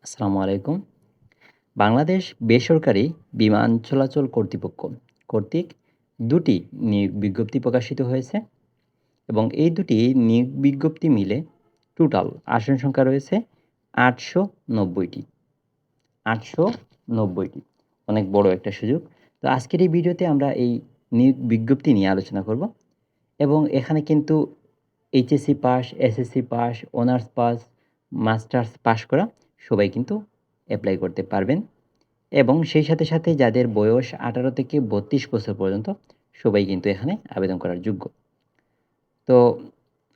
আসসালামু আলাইকুম। বাংলাদেশ বেসরকারি বিমান চলাচল কর্তৃপক্ষ কর্তৃক ২টি নিয়োগ বিজ্ঞপ্তি প্রকাশিত হয়েছে এবং এই ২টি নিয়োগ বিজ্ঞপ্তি মিলে টোটাল আসন সংখ্যা রয়েছে ৮৯০টি। ৮৯০টি। অনেক বড় একটা সুযোগ। তো আজকের এই ভিডিওতে আমরা এই নিয়োগ বিজ্ঞপ্তি নিয়ে আলোচনা করব এবং এখানে কিন্তু HSC pass, SSC pass, honours pass, masters pass করা সবাই কিন্তু এপ্লাই করতে পারবেন এবং সেই সাথে যাদের বয়স ১৮ থেকে ৩২ বছর পর্যন্ত সবাই কিন্তু এখানে আবেদন করার যোগ্য। তো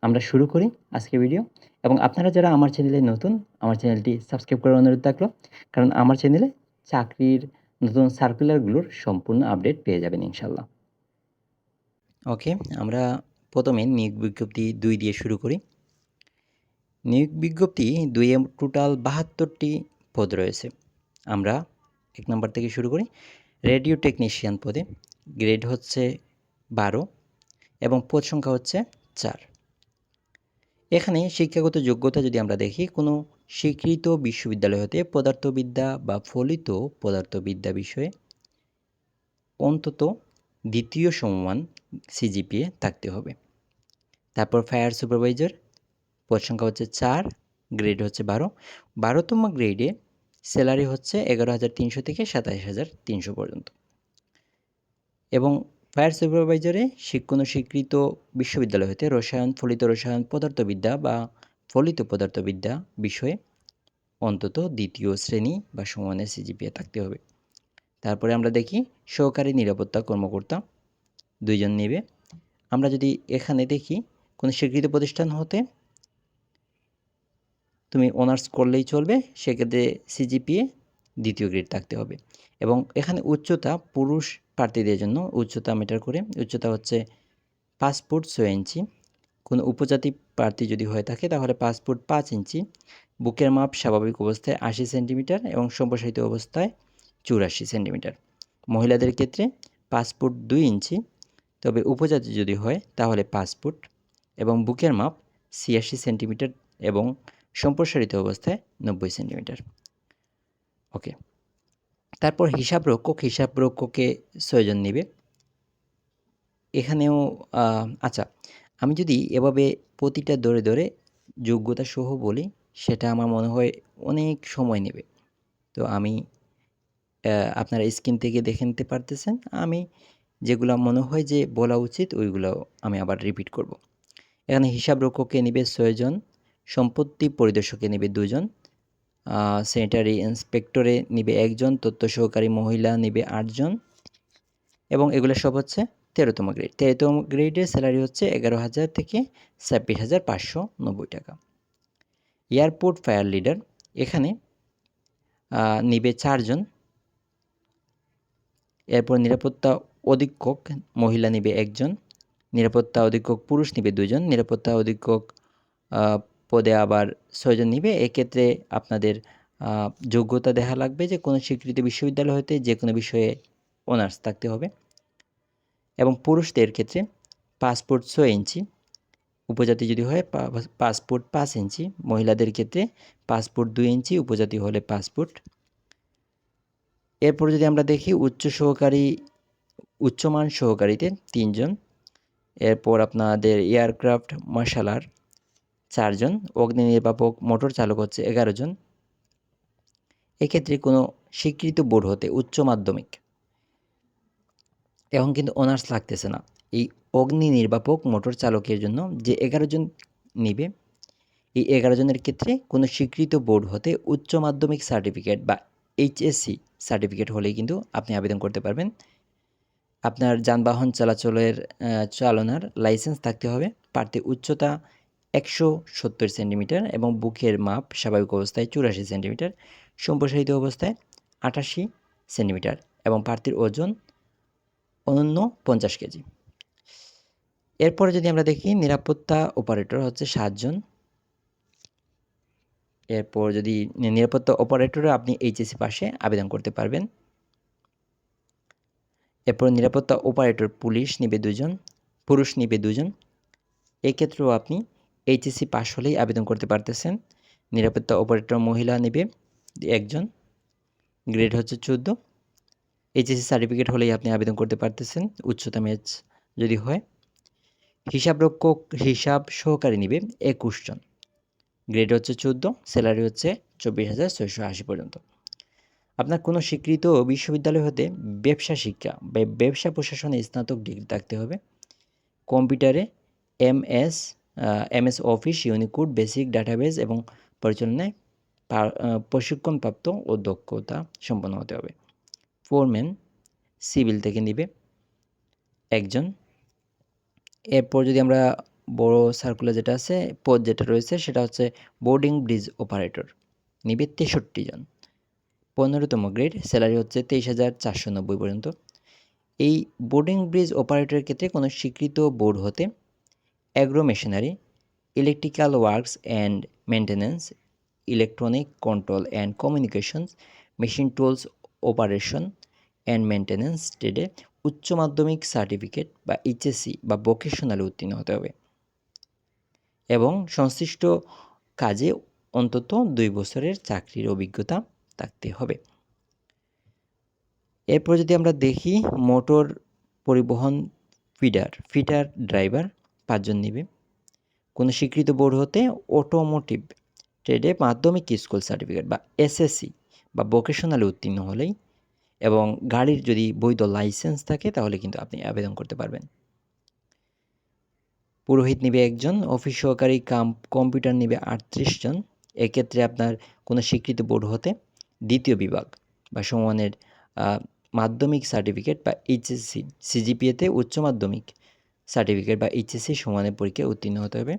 আমরা শুরু করি আজকের ভিডিও এবং আপনারা যারা আমার চ্যানেলে নতুন, আমার চ্যানেলটি সাবস্ক্রাইব করার অনুরোধ থাকলো। কারণ আমার চ্যানেলে চাকরির নতুন সার্কুলারগুলোর সম্পূর্ণ আপডেট পেয়ে যাবেন ইনশাআল্লাহ। ওকে, আমরা প্রথমে নিয়োগ বিজ্ঞপ্তি ২ দিয়ে শুরু করি। নিয়োগ বিজ্ঞপ্তি ২ এ টোটাল ৭২টি পদ রয়েছে। আমরা ১ নাম্বার থেকে শুরু করি। রেডিও টেকনিশিয়ান পদে গ্রেড হচ্ছে ১২ এবং পদ সংখ্যা হচ্ছে ৪। এখানে শিক্ষাগত যোগ্যতা যদি আমরা দেখি, কোনো স্বীকৃত বিশ্ববিদ্যালয় হতে পদার্থবিদ্যা বা ফলিত পদার্থবিদ্যা বিষয়ে অন্তত দ্বিতীয় সমমান সিজিপিএ থাকতে হবে। তারপর ফায়ার সুপারভাইজার পদ সংখ্যা হচ্ছে ৪, গ্রেড হচ্ছে ১২। ১২তম গ্রেডে স্যালারি হচ্ছে ১১,৩০০ থেকে ২৭,৩০০ পর্যন্ত এবং ফায়ার সুপারভাইজারে কোনো স্বীকৃত বিশ্ববিদ্যালয় হতে রসায়ন, ফলিত রসায়ন, পদার্থবিদ্যা বা ফলিত পদার্থবিদ্যা বিষয়ে অন্তত দ্বিতীয় শ্রেণী বা সমমানের সিজিপিএ থাকতে হবে। তারপরে আমরা দেখি সহকারী নিরাপত্তা কর্মকর্তা ২ জন নেবে। আমরা যদি এখানে দেখি কোনো স্বীকৃত প্রতিষ্ঠান হতে তুমি অনার্স করলেই চলবে, সেক্ষেত্রে সিজিপিএ দ্বিতীয় গ্রেড থাকতে হবে এবং এখানে উচ্চতা পুরুষ প্রার্থীদের জন্য উচ্চতা ম্যাটার করে। উচ্চতা হচ্ছে ৫ ফুট ৬ ইঞ্চি। কোনো উপজাতি প্রার্থী যদি হয়ে থাকে তাহলে ৫ ফুট ৫ ইঞ্চি। বুকের মাপ স্বাভাবিক অবস্থায় ৮০ সেন্টিমিটার এবং সম্প্রসারিত অবস্থায় ৮৪ সেন্টিমিটার। মহিলাদের ক্ষেত্রে ৫ ফুট ২ ইঞ্চি, তবে উপজাতি যদি হয় তাহলে ৫ ফুট এবং বুকের মাপ ৮৬ সেন্টিমিটার এবং সম্প্রসারিত অবস্থায় ৯০ সেন্টিমিটার। ওকে, তারপর হিসাবরক্ষকে ৬ জন নেবে। এখানেও আচ্ছা, আমি যদি এভাবে প্রতিটা ধরে যোগ্যতা সহ বলি, সেটা আমার মনে হয় অনেক সময় নেবে। তো আমি আপনারা স্ক্রিন থেকে দেখে নিতে পারতেছেন। আমি যেগুলা মনে হয় যে বলা উচিত ওইগুলো আমি আবার রিপিট করব। এখানে হিসাবরক্ষকে নেবে ৬ জন, সম্পত্তি পরিদর্শকে নেবে ২ জন, স্যানিটারি ইন্সপেক্টরে নেবে ১ জন, তথ্য সহকারী মহিলা নেবে ৮ জন এবং এগুলো সব হচ্ছে ১৩তম গ্রেড। ১৩তম গ্রেডের স্যালারি হচ্ছে ১১,০০০ থেকে ২৬,৫৯০ টাকা। এয়ারপোর্ট ফায়ার লিডার এখানে নিবে ৪ জন। এরপর নিরাপত্তা অধীক্ষক মহিলা নিবে ১ জন, নিরাপত্তা অধীক্ষক পুরুষ নিবে ২ জন, নিরাপত্তা অধীক্ষক পদে আবার ৬ জন নিবে। এক্ষেত্রে আপনাদের যোগ্যতা দেখা লাগবে যে কোনো স্বীকৃত বিশ্ববিদ্যালয় হতে যে কোনো বিষয়ে অনার্স থাকতে হবে এবং পুরুষদের ক্ষেত্রে ৫ ফুট ৬ ইঞ্চি, উপজাতি যদি হয় ৫ ফুট ৫ ইঞ্চি, মহিলাদের ক্ষেত্রে ৫ ফুট ২ ইঞ্চি, উপজাতি হলে ৫ ফুট। এরপর যদি আমরা দেখি উচ্চমান সহকারীতে ৩ জন, এরপর আপনাদের এয়ারক্রাফট মার্শালার ৪ জন, অগ্নি নির্বাপক মোটর চালক হচ্ছে ১১ জন। এক্ষেত্রে কোনো স্বীকৃত বোর্ড হতে উচ্চ মাধ্যমিক, এখন কিন্তু অনার্স লাগতেছে না, এই অগ্নি নির্বাপক মোটর চালকের জন্য যে ১১ জন নিবে, এই ১১ জনের ক্ষেত্রে কোনো স্বীকৃত বোর্ড হতে উচ্চ মাধ্যমিক সার্টিফিকেট বা এইচএসসি সার্টিফিকেট হলেই কিন্তু আপনি আবেদন করতে পারবেন। আপনার যানবাহন চালানোর লাইসেন্স থাকতে হবে। প্রার্থীর উচ্চতা ১৭০ সেন্টিমিটার এবং বুকের মাপ স্বাভাবিক অবস্থায় ৮৪ সেন্টিমিটার, সম্প্রসারিত অবস্থায় ৮৮ সেন্টিমিটার এবং প্রার্থীর ওজন অনূন্য ৫০ কেজি। এরপরে যদি আমরা দেখি নিরাপত্তা অপারেটর হচ্ছে ৭ জন। এরপর যদি নিরাপত্তা অপারেটরে আপনি এইচএসসি পাশে আবেদন করতে পারবেন। এরপর নিরাপত্তা অপারেটর পুলিশ নিবে ২ জন, পুরুষ নিবে ২ জন। এক্ষেত্রেও আপনি এইচএসসি পাস হলেই আবেদন করতে পারতেছেন। নিরাপত্তা অপারেটর মহিলা নেবে একজন, গ্রেড হচ্ছে 14। এইচএসসি সার্টিফিকেট হলেই আপনি আবেদন করতে পারতেছেন, উচ্চতা ম্যাচ যদি হয়। হিসাবরক্ষক, হিসাব সহকারী নিবে 21 জন, গ্রেড হচ্ছে 14, স্যালারি হচ্ছে 24,680 পর্যন্ত। আপনার কোনো স্বীকৃত বিশ্ববিদ্যালয় হতে ব্যবসা শিক্ষা বা ব্যবসা প্রশাসনে স্নাতক ডিগ্রি থাকতে হবে। কম্পিউটারে MS office, Unicode, basic database এবং পরিচালনায় প্রশিক্ষণপ্রাপ্ত ও দক্ষতা সম্পন্ন হতে হবে। ফোরম্যান সিভিল থেকে নিবে একজন। এরপর যদি আমরা বড় সার্কুলার যেটা আছে, পদ যেটা রয়েছে সেটা হচ্ছে বোর্ডিং ব্রিজ অপারেটর, নিবে 63 জন, 15তম গ্রেড, স্যালারি হচ্ছে 23,490 পর্যন্ত। এই বোর্ডিং ব্রিজ অপারেটরের ক্ষেত্রে কোনো স্বীকৃত বোর্ড হতে agro machinery, electrical works and maintenance, electronic control and communications, machine tools operation and maintenance ট্রেডে উচ্চ মাধ্যমিক সার্টিফিকেট বা এইচএসসি বা ভোকেশনালে উত্তীর্ণ হতে হবে এবং সংশ্লিষ্ট কাজে অন্তত 2 বছরের চাকরির অভিজ্ঞতা থাকতে হবে। এরপর যদি আমরা দেখি মোটর পরিবহন ফিটার ড্রাইভার 5 জন নিবে। কোনো স্বীকৃত বোর্ড হতে অটোমোটিভ ট্রেডে মাধ্যমিক স্কুল সার্টিফিকেট বা এসএসসি বা ভোকেশনালে উত্তীর্ণ হলেই এবং গাড়ির যদি বৈধ লাইসেন্স থাকে তাহলে কিন্তু আপনি আবেদন করতে পারবেন। পুরোহিত নিবে একজন, অফিস সহকারী কম্পিউটার নিবে 38 জন। এক্ষেত্রে আপনার কোনো স্বীকৃত বোর্ড হতে দ্বিতীয় বিভাগ বা সমমানের মাধ্যমিক সার্টিফিকেট বা এইচএসসি, সিজিপিএতে উচ্চ মাধ্যমিক সার্টিফিকেট বা এইচএসসি সমানের পরীক্ষায় উত্তীর্ণ হতে হবে।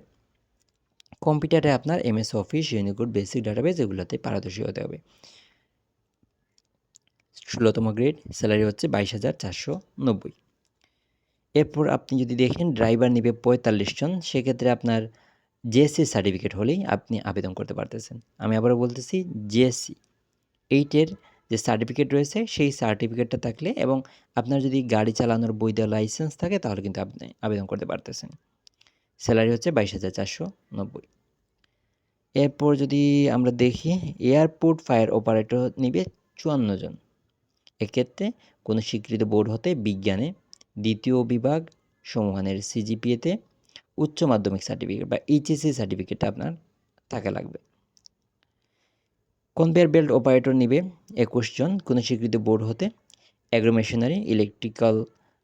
কম্পিউটারে আপনার MS office, Unicode, basic database এগুলোতে পারদর্শী হতে হবে। 16তম গ্রেড, স্যালারি হচ্ছে 22,490। এরপর আপনি যদি দেখেন ড্রাইভার নিবে 45 জন, সেক্ষেত্রে আপনার জিএসসি সার্টিফিকেট হলেই আপনি আবেদন করতে পারতেছেন। আমি আবারও বলতেছি, জিএসসি 8-এর যে সার্টিফিকেট রয়েছে সেই সার্টিফিকেটটা থাকলে এবং আপনার যদি গাড়ি চালানোর বৈধ লাইসেন্স থাকে তাহলে কিন্তু আপনি আবেদন করতে পারতেছেন। স্যালারি হচ্ছে 22,490। এরপর যদি আমরা দেখি এয়ারপোর্ট ফায়ার অপারেটর নিবে 54 জন। এক্ষেত্রে কোনো স্বীকৃত বোর্ড হতে বিজ্ঞানে দ্বিতীয় বিভাগ সমমানের সিজিপিএতে উচ্চ মাধ্যমিক সার্টিফিকেট বা এইচএসসি সার্টিফিকেটটা আপনার থাকা লাগবে। কনভেয়ার বেল্ট অপারেটর নিবে 21 জন, কোনো স্বীকৃত বোর্ড হতে agro machinery, electrical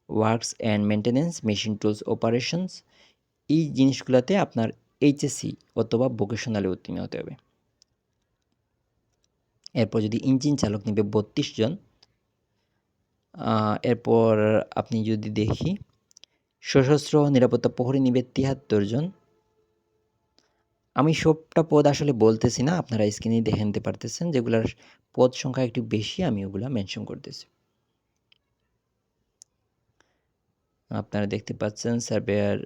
works and maintenance, machine tools operations, এই জিনিসগুলোতে আপনার এইচএসসি অথবা ভোকেশনালে উত্তীর্ণ হতে হবে। এরপর যদি ইঞ্জিন চালক নিবে 32 জন। এরপর আপনি যদি দেখি সশস্ত্র নিরাপত্তা প্রহরী নিবে 73 জন। আমি সবটা পদ আসলে বলতেছি না, আপনারা স্ক্রিনে দেখে নিতে পারতেছেন, যেগুলোর পদ সংখ্যা একটু বেশি আমি ওগুলা মেনশন করতেছি। আপনারা দেখতে পাচ্ছেন সার্ভেয়ার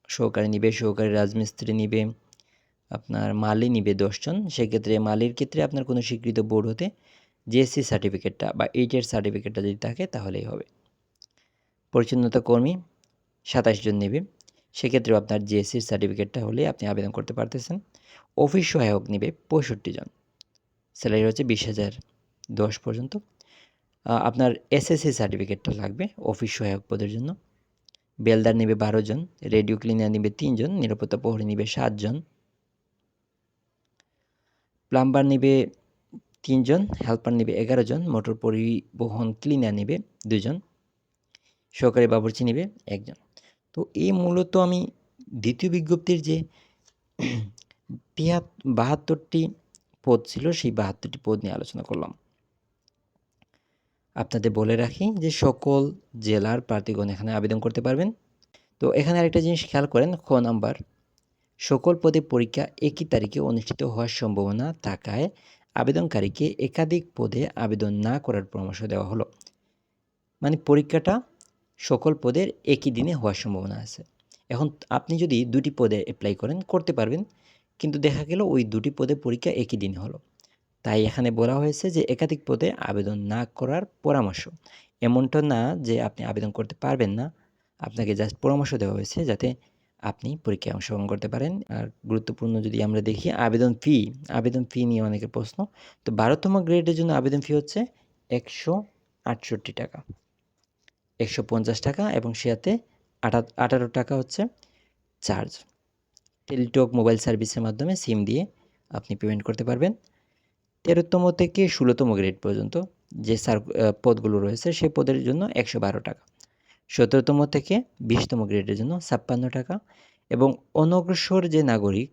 সহকারী নিবে, সহকারী রাজমিস্ত্রি নিবে, আপনার মালি নিবে 10 জন। সেক্ষেত্রে মালির ক্ষেত্রে আপনার কোনো স্বীকৃত বোর্ড হতে জিএসসি সার্টিফিকেটটা বা 8-এর সার্টিফিকেটটা যদি থাকে তাহলেই হবে। পরিচ্ছন্নতা কর্মী 27 জন নেবে, সেক্ষেত্রেও আপনার জিএসসির সার্টিফিকেটটা হলে আপনি আবেদন করতে পারতেছেন। অফিস সহায়ক নেবে 65 জন, স্যালারি হচ্ছে 20,010 পর্যন্ত। আপনার এসএসসি সার্টিফিকেটটা লাগবে অফিস সহায়ক পদের জন্য। বেলদার নেবে 12 জন, রেডিও ক্লিনার নেবে 3 জন, নিরাপত্তা প্রহরী নেবে 7 জন, প্লাম্বার নেবে 3 জন, হেল্পার নেবে 11 জন, মোটর পরিবহন ক্লিনার নেবে 2 জন, সহকারী বাবুর্চি নেবে 1 জন। তো এই মূলত আমি দ্বিতীয় বিজ্ঞপ্তির যে 72টি পদ ছিল সেই 72টি পদ নিয়ে আলোচনা করলাম। আপনাদের বলে রাখি যে সকল জেলার প্রার্থীগণ এখানে আবেদন করতে পারবেন। তো এখানে আরেকটা জিনিস খেয়াল করেন, খ নাম্বার, সকল পদে পরীক্ষা একই তারিখে অনুষ্ঠিত হওয়ার সম্ভাবনা থাকায় আবেদনকারীকে একাধিক পদে আবেদন না করার পরামর্শ দেওয়া হলো। মানে পরীক্ষাটা সকল পদের একই দিনে হওয়ার সম্ভাবনা আছে। এখন আপনি যদি 2টি পদে অ্যাপ্লাই করতে পারবেন, কিন্তু দেখা গেল ওই 2টি পদে পরীক্ষা একই দিনে হলো। তাই এখানে বলা হয়েছে যে একাধিক পদে আবেদন না করার পরামর্শ। এমনটা না যে আপনি আবেদন করতে পারবেন না, আপনাকে জাস্ট পরামর্শ দেওয়া হয়েছে যাতে আপনি পরীক্ষায় অংশগ্রহণ করতে পারেন। আর গুরুত্বপূর্ণ যদি আমরা দেখি আবেদন ফি নিয়ে অনেকের প্রশ্ন। তো 12তম গ্রেডের জন্য আবেদন ফি হচ্ছে ৳১৬৮ ৳১৫০ এবং সাথে ৳18 হচ্ছে চার্জ। টেলিটক মোবাইল সার্ভিসের মাধ্যমে সিম দিয়ে আপনি পেমেন্ট করতে পারবেন। ১৩তম থেকে ১৬তম গ্রেড পর্যন্ত যে পদগুলো রয়েছে সেই পদের জন্য ৳১১২ ১৭তম থেকে ২০তম গ্রেডের জন্য ৳৫৬ এবং অনগ্রসর যে নাগরিক,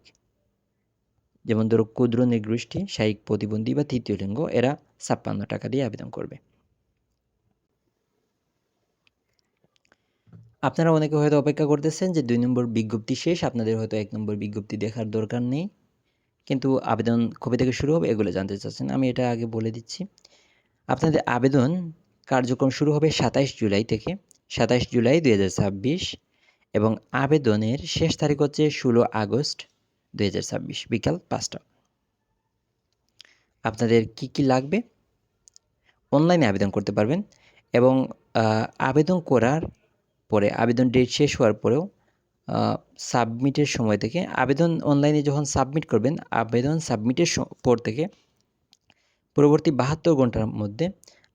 যেমন ধরো ক্ষুদ্র নৃগোষ্ঠী, শারীরিক প্রতিবন্ধী বা তৃতীয় লিঙ্গ, এরা ৳৫৬ দিয়ে আবেদন করবে। আপনারা অনেকে হয়তো অপেক্ষা করতেছেন যে ২ নম্বর বিজ্ঞপ্তি শেষ, আপনাদের হয়তো ১ নম্বর বিজ্ঞপ্তি দেখার দরকার নেই। কিন্তু আবেদন কবে থেকে শুরু হবে এগুলো জানতে চাচ্ছেন। আমি এটা আগে বলে দিচ্ছি। আপনাদের আবেদন কার্যক্রম শুরু হবে ২৭ জুলাই থেকে। ২৭ জুলাই ২০২৬ এবং আবেদনের শেষ তারিখ হচ্ছে ১৬ আগস্ট ২০২৬ বিকাল ৫টা। আপনাদের কি লাগবে? অনলাইনে আবেদন করতে পারবেন এবং আবেদন করার পরে আবেদন ডেট শেষ হওয়ার পরেও সাবমিটের সময় থেকে আবেদন অনলাইনে যখন সাবমিট করবেন, আবেদন সাবমিটের পর থেকে পরবর্তী ৭২ ঘন্টার মধ্যে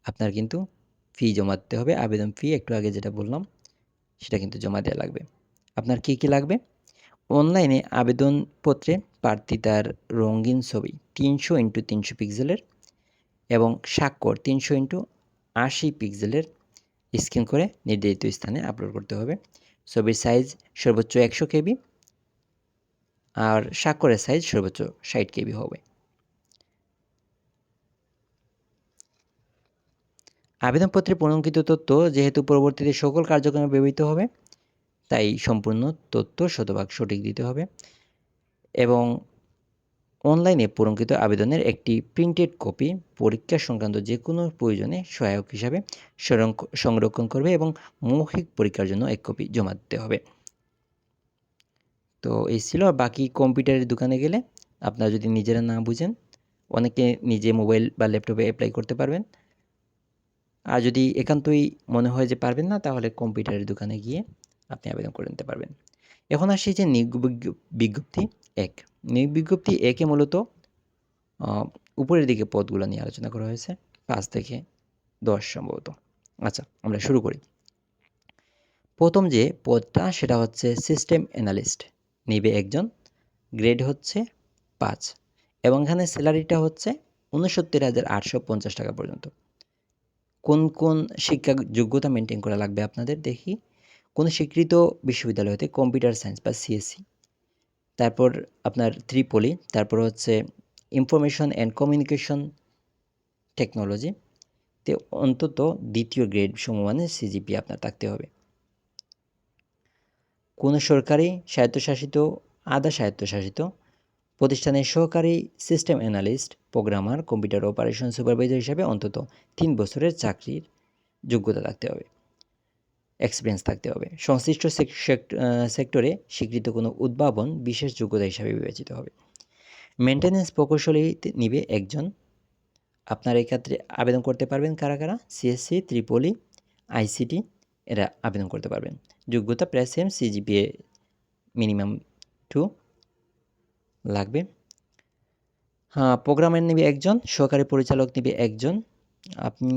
আপনার কিন্তু ফি জমা দিতে হবে। আবেদন ফি একটু আগে যেটা বললাম সেটা কিন্তু জমা দেওয়া লাগবে। আপনার কি লাগবে? অনলাইনে আবেদনপত্রে প্রার্থী তার রঙিন ছবি ৩০০x৩০০ পিক্সেলের এবং স্বাক্ষর ৩০০x৮০ পিক্সেলের স্ক্যান করে নির্ধারিত স্থানে আপলোড করতে হবে। ছবির সাইজ সর্বোচ্চ ১০০ কেবি আর স্বাক্ষরের সাইজ সর্বোচ্চ ৬০ কেবি হবে। আবেদনপত্রে পূর্ণাঙ্কিত তথ্য যেহেতু পরবর্তীতে সকল কার্যক্রমে ব্যবহৃত হবে, তাই সম্পূর্ণ তথ্য শতভাগ সঠিক দিতে হবে এবং অনলাইনে পূরণকৃত আবেদনের একটি প্রিন্টেড কপি পরীক্ষা সংক্রান্ত যে কোনো প্রয়োজনে সহায়ক হিসাবে সংরক্ষণ করবে এবং মৌখিক পরীক্ষার জন্য ১ কপি জমা দিতে হবে। তো এই ছিল। বাকি কম্পিউটারের দোকানে গেলে আপনারা যদি নিজেরা না বুঝেন, অনেকে নিজে মোবাইল বা ল্যাপটপে অ্যাপ্লাই করতে পারবেন। আর যদি একান্তই মনে হয় যে পারবেন না, তাহলে কম্পিউটারের দোকানে গিয়ে আপনি আবেদন করে নিতে পারবেন। এখন আসি যে নিয়োগ বিজ্ঞপ্তি ১। নিয়োগ বিজ্ঞপ্তি ১ এ মূলত উপরের দিকে পদগুলো নিয়ে আলোচনা করা হয়েছে ৫ থেকে ১০ সম্ভবত। আচ্ছা, আমরা শুরু করি। প্রথম যে পদটা সেটা হচ্ছে সিস্টেম অ্যানালিস্ট, নিবে একজন, গ্রেড হচ্ছে ৫ এবং এখানে স্যালারিটা হচ্ছে ৳৬৯,৮৫০ পর্যন্ত। কোন শিক্ষা যোগ্যতা মেনটেন করা লাগবে আপনাদের দেখি। কোন স্বীকৃত বিশ্ববিদ্যালয় হতে কম্পিউটার সায়েন্স বা সিএসসি, তারপর আপনার ত্রিপলি, তারপর হচ্ছে ইনফরমেশন অ্যান্ড কমিউনিকেশন টেকনোলজি তে অন্তত ২য় গ্রেড সমমানের সিজিপিএ আপনার থাকতে হবে। কোনো সরকারি স্বায়ত্তশাসিত, আধা স্বায়ত্তশাসিত প্রতিষ্ঠানের সহকারী system analyst, programmer, computer operation supervisor হিসাবে অন্তত ৩ বছরের চাকরির যোগ্যতা থাকতে হবে, এক্সপিরিয়েন্স থাকতে হবে। সংশ্লিষ্ট সেক্টরে স্বীকৃত কোনো উদ্ভাবন বিশেষ যোগ্যতা হিসাবে বিবেচিত হবে। মেইনটেন্যান্স প্রকৌশলী নিবে একজন। আপনারা এই ক্ষেত্রে আবেদন করতে পারবেন কারা? সিএসসি, ত্রিপলি, আইসিটি এরা আবেদন করতে পারবেন। যোগ্যতা প্রায় সেম, সিজিপিএ মিনিমাম 2 লাগবে। হ্যাঁ, প্রোগ্রামার নিবে একজন, সহকারী পরিচালক নিবে একজন। আপনি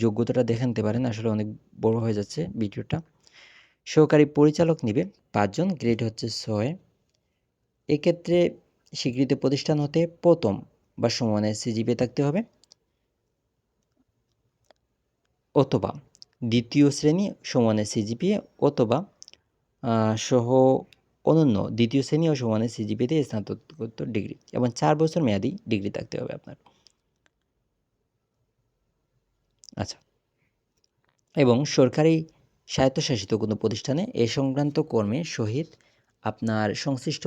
যোগ্যতাটা দেখে নিতে পারেন, আসলে অনেক বড় হয়ে যাচ্ছে ভিডিওটা। সহকারী পরিচালক নিবে ৫ জন, গ্রেড হচ্ছে ৬। এক্ষেত্রে স্বীকৃত প্রতিষ্ঠান হতে প্রথম বা সমমানের সিজিপিএ থাকতে হবে অথবা ২য় শ্রেণী সমমানের সিজিপিএ অথবা সহ অনন্য ২য় শ্রেণী ও সমমানের সিজিপিএতে স্নাতকোত্তর ডিগ্রি এবং ৪ বছর মেয়াদি ডিগ্রি থাকতে হবে আপনার। আচ্ছা, এবং সরকারি স্বায়ত্তশাসিত কোনো প্রতিষ্ঠানে এ সংক্রান্ত কর্মের সহিত আপনার সংশ্লিষ্ট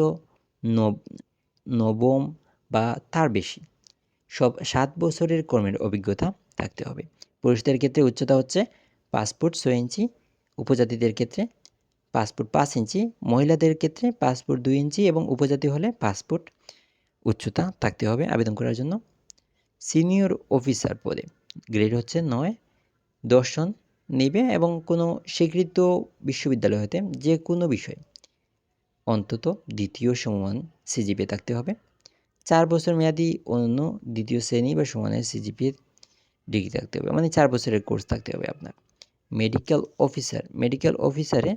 নবম বা তার বেশি ৭ বছরের কর্মের অভিজ্ঞতা থাকতে হবে। পুরুষদের ক্ষেত্রে উচ্চতা হচ্ছে ৫ ফুট ৬ ইঞ্চি, উপজাতিদের ক্ষেত্রে ৫ ফুট ৫ ইঞ্চি, মহিলাদের ক্ষেত্রে ৫ ফুট ২ ইঞ্চি এবং উপজাতি হলে ৫ ফুট উচ্চতা থাকতে হবে আবেদন করার জন্য। সিনিয়র অফিসার পদে গ্রেড হচ্ছে ৯, ১০ জন নেবে এবং কোনো স্বীকৃত বিশ্ববিদ্যালয় হতে যে কোনো বিষয়ে অন্তত দ্বিতীয় সমমান সিজিপিএ থাকতে হবে। 4 বছর মেয়াদি অনন্য দ্বিতীয় শ্রেণী বা সমানের সিজিপিএ ডিগ্রি থাকতে হবে, মানে 4 বছরের কোর্স থাকতে হবে আপনার। মেডিকেল অফিসারে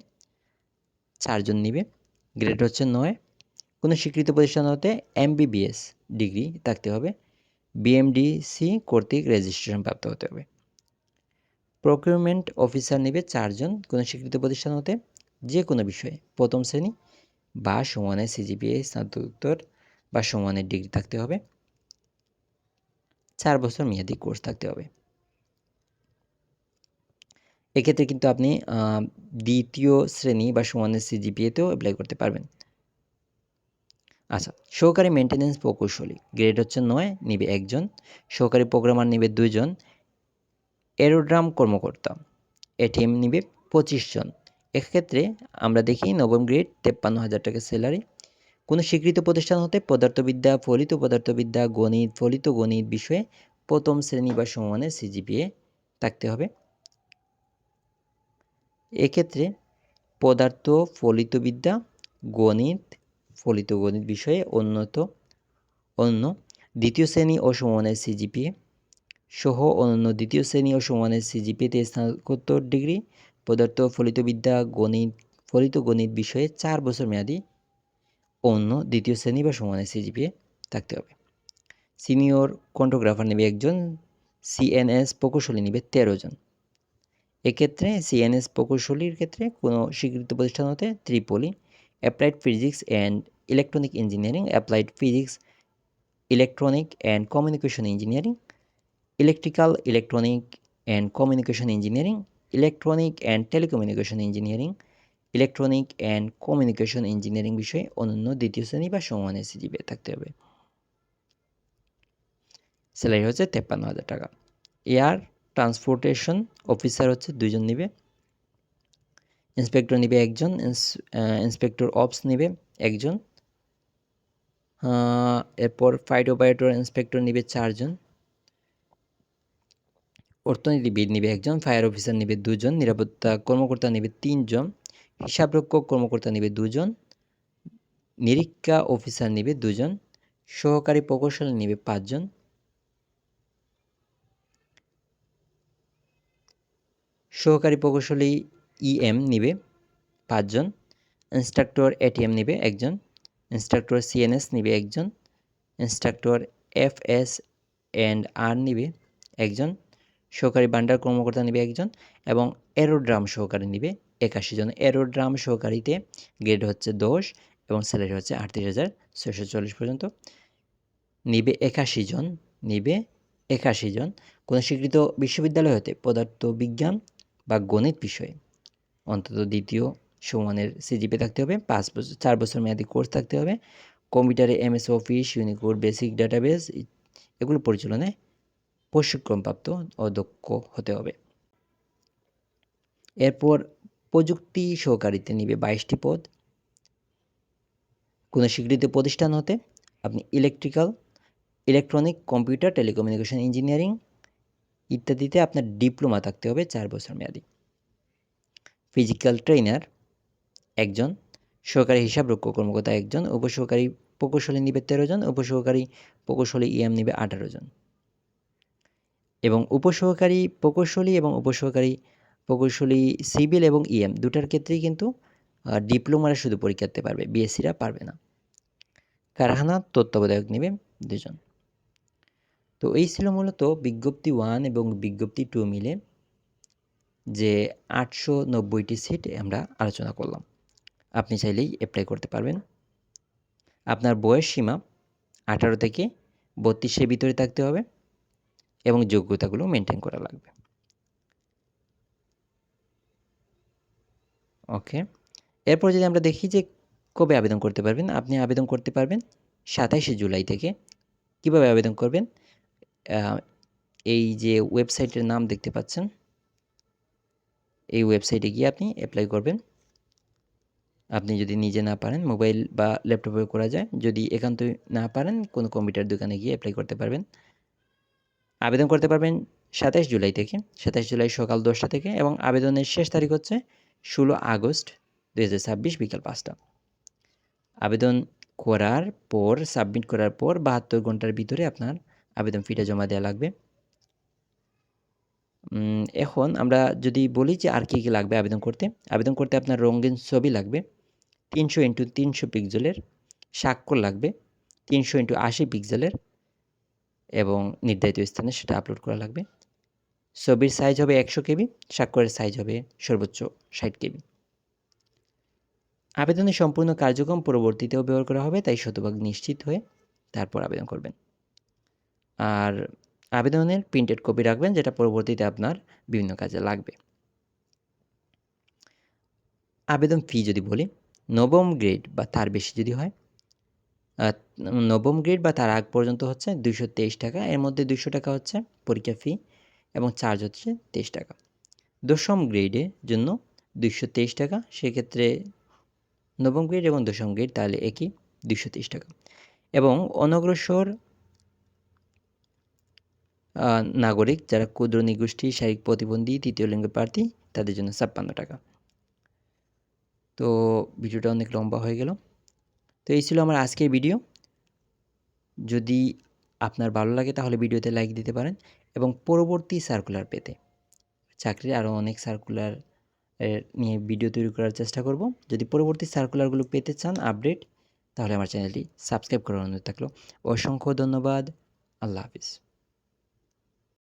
4 জন নিবে, গ্রেড হচ্ছে 9। কোনো স্বীকৃত প্রতিষ্ঠান হতে এমবিবিএস ডিগ্রি থাকতে হবে, বিএমডিসি কর্তৃক রেজিস্ট্রেশন প্রাপ্ত হতে হবে। প্রকিউরমেন্ট অফিসার নেবে 4 জন, কোনো স্বীকৃত প্রতিষ্ঠান হতে যে কোনো বিষয়ে প্রথম শ্রেণী বা সমানের সিজিপিএ স্নাতকোত্তর বা সমানের ডিগ্রি থাকতে হবে, 4 বছর মেয়াদি কোর্স থাকতে হবে। এক্ষেত্রে কিন্তু আপনি দ্বিতীয় শ্রেণী বা সমানের সিজিপিএতেও অ্যাপ্লাই করতে পারবেন। আচ্ছা, সহকারী মেইনটেন্যান্স প্রকৌশলী গ্রেড হচ্ছে 9, নিবে 1 জন। সহকারী প্রোগ্রামার নিবে 2 জন। এরোড্রাম কর্মকর্তা এটিএম নিবে 25 জন। এক্ষেত্রে আমরা দেখি নবম গ্রেড 53,000 টাকা স্যালারি। কোনো স্বীকৃত প্রতিষ্ঠান হতে পদার্থবিদ্যা, ফলিত পদার্থবিদ্যা, গণিত, ফলিত গণিত বিষয়ে প্রথম শ্রেণী বা সমানের সিজিপিএ থাকতে হবে। এক্ষেত্রে পদার্থ, ফলিতবিদ্যা, গণিত, ফলিত গণিত বিষয়ে অন্য দ্বিতীয় শ্রেণী ও সমমানের সিজিপিএ সহ অনন্য দ্বিতীয় শ্রেণী ও সমমানের সিজিপিএতে স্নাতকোত্তর ডিগ্রি পদার্থ, ফলিতবিদ্যা, গণিত, ফলিত গণিত বিষয়ে 4 বছর মেয়াদি অন্য দ্বিতীয় শ্রেণী বা সমমানের সিজিপিএ থাকতে হবে। সিনিয়র কন্টোগ্রাফার নেবে 1 জন, সিএনএস প্রকৌশলী নেবে 13 জন। এক্ষেত্রে সিএনএস প্রকৌশলীর ক্ষেত্রে কোনো স্বীকৃত প্রতিষ্ঠান হতে ত্রিপলি, applied physics and electronic engineering, applied physics, electronic and communication engineering, electrical, electronic and communication engineering, electronic and telecommunication engineering, electronic and communication engineering বিষয়ে অনন্য দ্বিতীয় শ্রেণী বা সমমানের সিজিপিএ থাকতে হবে। স্যালারি হচ্ছে 53,000 টাকা। এয়ার ট্রান্সপোর্টেশন অফিসার হচ্ছে 2 জন নিবে, ইন্সপেক্টর নিবে 1 জন, ইন্সপেক্টর অপস নিবে 1 জন। এরপর ফাইট অপারেটর ইন্সপেক্টর নিবে 4 জন, অর্থনীতিবিদ নিবে 1 জন, ফায়ার অফিসার নিবে 2 জন, নিরাপত্তা কর্মকর্তা নিবে 3 জন, হিসাবরক্ষক কর্মকর্তা নিবে 2 জন, নিরীক্ষা অফিসার নিবে 2 জন, সহকারী প্রকৌশলী নিবে 5 জন, সহকারী প্রকৌশলী ইএম নিবে 5 জন, ইন্সট্রাক্টর এটিএম নিবে 1 জন, ইন্সট্রাক্টর সিএনএস নিবে 1 জন, ইন্সট্রাক্টর এফএস অ্যান্ড আর নিবে 1 জন, সহকারী ভান্ডার কর্মকর্তা নিবে 1 জন এবং এরোড্রাম সহকারী নিবে 81 জন। এরোড্রাম সহকারীতে গ্রেড হচ্ছে 10 এবং স্যালারি হচ্ছে 38,640 পর্যন্ত। নিবে 81 জন, নিবে 81 জন। কোনো স্বীকৃত বিশ্ববিদ্যালয় হতে পদার্থবিজ্ঞান বা গণিত বিষয়ে অন্তত দ্বিতীয় সমানের সিজিপিএ থাকতে হবে, 4 বছর মেয়াদি কোর্স থাকতে হবে, কম্পিউটারে MS office, Unicode, basic database এগুলো পরিচালনায় প্রশিক্ষণপ্রাপ্ত ও দক্ষ হতে হবে। এরপর প্রযুক্তি সহকারীতে নিবে 22টি পদ। কোনো স্বীকৃত প্রতিষ্ঠান হতে আপনি ইলেকট্রনিক, কম্পিউটার, টেলিকমিউনিকেশন ইঞ্জিনিয়ারিং ইত্যাদিতে আপনার ডিপ্লোমা থাকতে হবে 4 বছর মেয়াদি। ফিজিক্যাল ট্রেনার 1 জন, সহকারী হিসাবরক্ষক কর্মকর্তা 1 জন, উপসহকারী প্রকৌশলী নিবে 13 জন, উপসহকারী প্রকৌশলী ইএম নিবে 18 জন এবং উপসহকারী প্রকৌশলী এবং উপসহকারী প্রকৌশলী সিভিল এবং ইএম দুটার ক্ষেত্রেই কিন্তু ডিপ্লোমারা শুধু পরীক্ষা দিতে পারবে, বিএসসিরা পারবে না। কারখানা তত্ত্বাবধায়ক নেবে 2 জন। তো এই ছিল মূলত বিজ্ঞপ্তি 1 এবং বিজ্ঞপ্তি 2 মিলে যে 890টি সিট আমরা আলোচনা করলাম। আপনি চাইলেই অ্যাপ্লাই করতে পারবেন। আপনার বয়স সীমা 18 থেকে 32-এর ভিতরে থাকতে হবে এবং যোগ্যতাগুলো মেনটেন করা লাগবে। ওকে, এরপর যদি আমরা দেখি যে কবে আবেদন করতে পারবেন, আপনি আবেদন করতে পারবেন 27শে জুলাই থেকে। কিভাবে আবেদন করবেন? এই যে ওয়েবসাইটের নাম দেখতে পাচ্ছেন, এই ওয়েবসাইটে গিয়ে আপনি অ্যাপ্লাই করবেন। আপনি যদি নিজে না পারেন মোবাইল বা ল্যাপটপে করা যায়, যদি একান্তই না পারেন কোনো কম্পিউটার দোকানে গিয়ে অ্যাপ্লাই করতে পারবেন। আবেদন করতে পারবেন 27 জুলাই থেকে, 27 জুলাই সকাল 10টা থেকে এবং আবেদনের শেষ তারিখ হচ্ছে 16 আগস্ট 2026 বিকাল 5টা। আবেদন করার পর সাবমিট করার পর ৭২ ঘন্টার ভিতরে আপনার আবেদন ফিটা জমা দেওয়া লাগবে। এখন আমরা যদি বলি যে আর কী লাগবে আবেদন করতে? আবেদন করতে আপনার রঙিন ছবি লাগবে ৩০০x৩০০ পিক্সেলের, স্বাক্ষর লাগবে ৩০০x৮০ পিক্সেলের এবং নির্ধারিত স্থানে সেটা আপলোড করা লাগবে। ছবির সাইজ হবে ১০০ কেবি, স্বাক্ষরের সাইজ হবে সর্বোচ্চ ৬০ কেবি। আবেদনের সম্পূর্ণ কার্যক্রম পরবর্তীতেও ব্যবহার করা হবে, তাই শতভাগ নিশ্চিত হয়ে তারপর আবেদন করবেন। আর আবেদনের প্রিন্টেড কপি রাখবেন, যেটা পরবর্তীতে আপনার বিভিন্ন কাজে লাগবে। আবেদন ফি যদি বলি, নবম গ্রেড বা তার বেশি যদি হয়, নবম গ্রেড বা তার আগ পর্যন্ত হচ্ছে ২২৩ টাকা। এর মধ্যে ২০০ টাকা হচ্ছে পরীক্ষা ফি এবং চার্জ হচ্ছে ২৩ টাকা। দশম গ্রেডের জন্য ২২৩ টাকা। সেক্ষেত্রে নবম গ্রেড এবং দশম গ্রেড তাহলে একই ২৩০ টাকা। এবং অনগ্রসর নাগরিক যারা ক্ষুদ্র নৃগোষ্ঠী, শারীরিক প্রতিবন্ধী, তৃতীয় লিঙ্গের প্রার্থী তাদের জন্য ৫৬ টাকা। তো ভিডিওটা অনেক লম্বা হয়ে গেল। তো এই ছিল আমার আজকের ভিডিও। যদি আপনার ভালো লাগে তাহলে ভিডিওতে লাইক দিতে পারেন এবং পরবর্তী সার্কুলার পেতে চাকরির আরও অনেক সার্কুলার নিয়ে ভিডিও তৈরি করার চেষ্টা করব। যদি পরবর্তী সার্কুলারগুলো পেতে চান আপডেট, তাহলে আমার চ্যানেলটি সাবস্ক্রাইব করার অনুরোধ থাকলো। অসংখ্য ধন্যবাদ। আল্লাহ হাফিজ।